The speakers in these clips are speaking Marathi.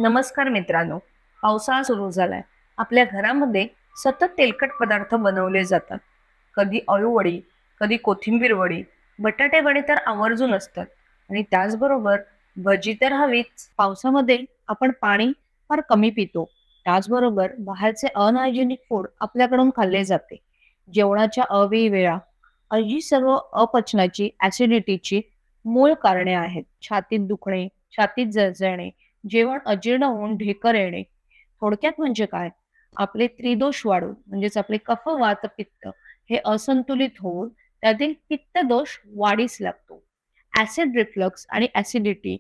नमस्कार मित्रांनो. पावसाळा सुरू झालाय. आपल्या घरामध्ये सतत तेलकट पदार्थ बनवले जातात. कधी अळूवडी, कधी कोथिंबीर वडी, बटाटे वडे तर आवर्जून असतात. आणि त्याचबरोबर भजी तर हवीच. पावसामध्ये आपण पाणी फार कमी पितो. त्याचबरोबर बाहेरचे अनहायजेनिक फूड आपल्याकडून खाल्ले जाते. जेवणाच्या अवेळी वेळा ही सर्व अपचनाची, ऍसिडिटीची मूळ कारणे आहेत. छातीत दुखणे, छातीत जळजळणे, जेवण अजीर्ण होऊन ढेकर येणे. थोडक्यात म्हणजे काय? आपले त्रिदोष वाढून म्हणजेच आपले कफ, वात, पित्त हे असंतुलित होऊन त्यातील पित्त दोष वाढीस लागतो. ऍसिड रिफ्लक्स आणि ऍसिडिटी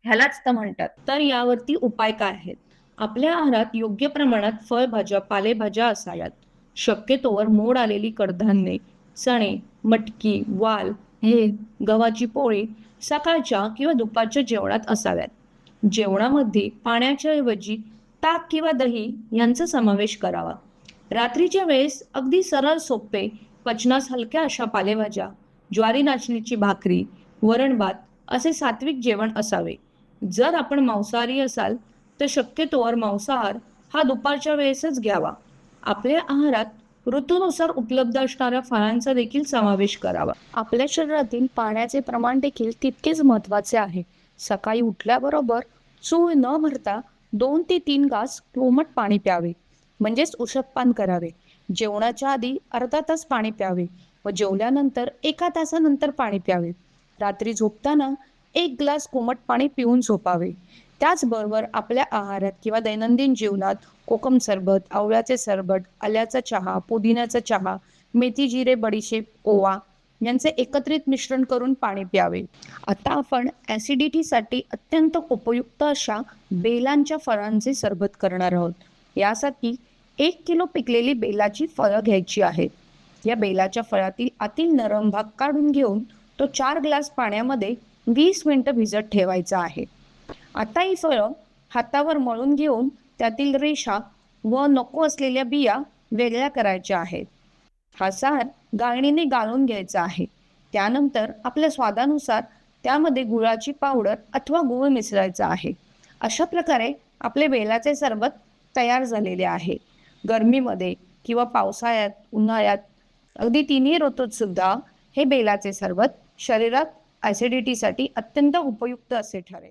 ह्यालाच तर म्हणतात. तर यावरती उपाय काय आहेत? आपल्या आहारात योग्य प्रमाणात फळभाज्या, पालेभाज्या असाव्यात. शक्यतोवर मोड आलेली कडधान्ये, चणे, मटकी, वाल, मूग, गव्हाची पोळी सकाळच्या किंवा दुपारच्या जेवणात असाव्यात. जेवणामध्ये पाण्याच्या ऐवजी ताक किंवा दही यांचा समावेश करावा. रात्रीच्या वेळेस अगदी सरळ सोपे, पचनास हलक्या अशा पालेभाज्या, ज्वारी नाचणीची भाकरी, वरण भात असे सात्विक जेवण असावे. जर आपण मांसाहारी असाल तर शक्यतोवर मांसाहार हा दुपारच्या वेळेसच घ्यावा. आपल्या आहारात ऋतूनुसार उपलब्ध असणाऱ्या फळांचा देखील समावेश करावा. आपल्या शरीरातील पाण्याचे प्रमाण देखील तितकेच महत्त्वाचे आहे. सकाळी उठल्याबरोबर चूळ न भरता 2 ते 3 ग्लास कोमट पाणी प्यावे, म्हणजेच उषःपान करावे. जेवणाच्या आधी अर्धा तास पाणी प्यावे व जेवल्यानंतर 1 तासानंतर पाणी प्यावे. रात्री झोपताना 1 ग्लास कोमट पाणी पिऊन झोपावे. त्याचबरोबर आपल्या आहारात किंवा दैनंदिन जीवनात कोकम सरबत, आवळ्याचे सरबत, आल्याचा चहा, पुदिन्याचा चहा, मेथी, जिरे, बडीशेप, ओवा यांचे एकत्रित मिश्रण करून पाणी प्यावे. आता आपण ॲसिडिटीसाठी अत्यंत उपयुक्त अशा बेलांच्या फळांचे सरबत करणार आहोत. यासाठी 1 किलो पिकलेली बेलाची फळं घ्यायची आहेत. या बेलाच्या फळातील आतील नरम भाग काढून घेऊन तो 4 ग्लास पाण्यामध्ये 20 मिनिटं भिजत ठेवायचा आहे. आता ही फळं हातावर मळून घेऊन त्यातील रेषा व नको असलेल्या बिया वेगळ्या करायच्या आहेत. हा सार गाळणीने गाळून घ्यायचा आहे. त्यानंतर आपल्या स्वादानुसार त्यामध्ये गुळाची पावडर अथवा गूळ मिसळायचा आहे. अशा प्रकारे आपले बेलाचे सरबत तयार झालेले आहे. गरमीमध्ये किंवा पावसाळ्यात, उन्हाळ्यात अगदी तिन्ही ऋतूत सुद्धा हे बेलाचे सरबत शरीरात ॲसिडिटीसाठी अत्यंत उपयुक्त असे ठरेल.